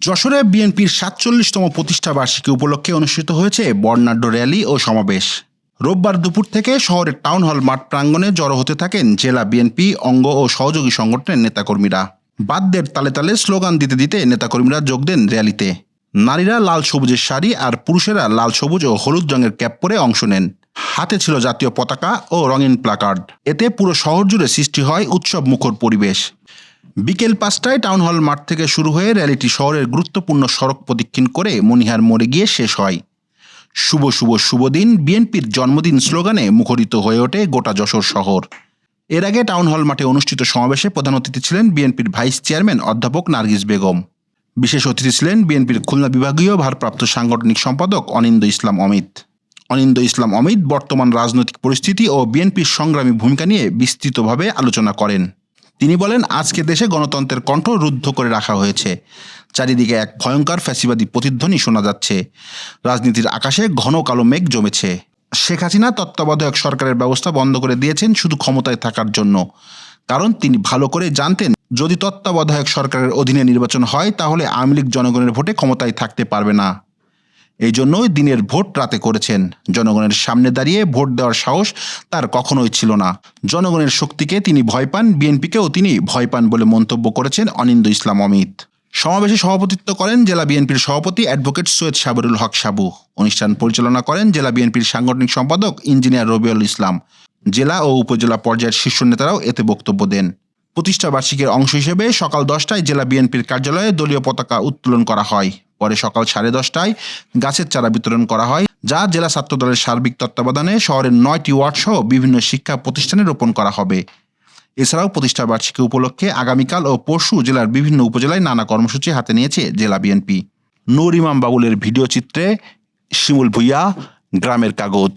যশোরে বিএনপির ৪৭তম প্রতিষ্ঠা বার্ষিকী উপলক্ষে অনুষ্ঠিত হয়েছে বর্ণাঢ্য র্যালি ও সমাবেশ। রোববার দুপুর থেকে শহরের টাউন হল মাঠ প্রাঙ্গণে জড়ো হতে থাকেন জেলা বিএনপি অঙ্গ ও সহযোগী সংগঠনের নেতাকর্মীরা। বাদ্যের তালে তালে স্লোগান দিতে দিতে নেতাকর্মীরা যোগ দেন র্যালিতে। নারীরা লাল সবুজের শাড়ি আর পুরুষেরা লাল সবুজ ও হলুদ রঙের ক্যাপ পরে অংশ নেন। হাতে ছিল জাতীয় পতাকা ও রঙিন প্লাকার্ড। এতে পুরো শহর জুড়ে সৃষ্টি হয় উৎসব মুখর পরিবেশ। বিকেল ৫টায় টাউন হল মাঠ থেকে শুরু হয়ে র্যালিটি শহরের গুরুত্বপূর্ণ সড়ক প্রদক্ষিণ করে মনিহার মোড়ে গিয়ে শেষ হয়। শুভ শুভ শুভ দিন বিএনপির জন্মদিন স্লোগানে মুখরিত হয়ে ওঠে গোটা যশোর শহর। এর আগে টাউন হল মাঠে অনুষ্ঠিত সমাবেশে প্রধান অতিথি ছিলেন বিএনপির ভাইস চেয়ারম্যান অধ্যাপক নার্গিস বেগম। বিশেষ অতিথি ছিলেন বিএনপির খুলনা বিভাগীয় ভারপ্রাপ্ত সাংগঠনিক সম্পাদক অনিন্দ্য ইসলাম অমিত। অনিন্দ্য ইসলাম অমিত বর্তমান রাজনৈতিক পরিস্থিতি ও বিএনপির সংগ্রামী ভূমিকা নিয়ে বিস্তৃতভাবে আলোচনা করেন। তিনি বলেন, আজকে দেশে গণতন্ত্রের কণ্ঠ রুদ্ধ করে রাখা হয়েছে। চারিদিকে এক ভয়ঙ্কর ফ্যাসিবাদী প্রতিধ্বনি শোনা যাচ্ছে। রাজনীতির আকাশে ঘন কালো মেঘ জমেছে। শেখ হাসিনা তত্ত্বাবধায়ক সরকারের ব্যবস্থা বন্ধ করে দিয়েছেন শুধু ক্ষমতায় থাকার জন্য। কারণ তিনি ভালো করে জানতেন, যদি তত্ত্বাবধায়ক সরকারের অধীনে নির্বাচন হয় তাহলে আওয়ামী লীগ জনগণের ভোটে ক্ষমতায় থাকতে পারবে না। এই জন্যই দিনের ভোট রাতে করেছেন। জনগণের সামনে দাঁড়িয়ে ভোট দেওয়ার সাহস তার কখনোই ছিল না। জনগণের শক্তিকে তিনি ভয় পান, বিএনপিকেও তিনি ভয় পান বলে মন্তব্য করেছেন অনিন্দ্য ইসলাম অমিত। সমাবেশে সভাপতিত্ব করেন জেলা বিএনপির সভাপতি অ্যাডভোকেট সৈয়দ সাবেরুল হক সাবু। অনুষ্ঠান পরিচালনা করেন জেলা বিএনপির সাংগঠনিক সম্পাদক ইঞ্জিনিয়ার রবিউল ইসলাম। জেলা ও উপজেলা পর্যায়ের শীর্ষ নেতারাও এতে বক্তব্য দেন। প্রতিষ্ঠা বার্ষিকীর অংশ হিসেবে সকাল 10টায় জেলা বিএনপির কার্যালয়ে দলীয় পতাকা উত্তোলন করা হয়। পরে সকাল 10:30টায় গাছের চারা বিতরণ করা হয়, যা জেলা ছাত্রদলের সার্বিক তত্ত্বাবধানে শহরের 9টি ওয়ার্ড সহ বিভিন্ন শিক্ষা প্রতিষ্ঠানে রোপণ করা হবে। এছাড়াও প্রতিষ্ঠা বার্ষিকী উপলক্ষে আগামীকাল ও পরশু জেলার বিভিন্ন উপজেলায় নানা কর্মসূচি হাতে নিয়েছে জেলা বিএনপি। নূর ইমাম বাবুলের ভিডিও চিত্রে শিমুল ভুইয়া, গ্রামের কাগজ।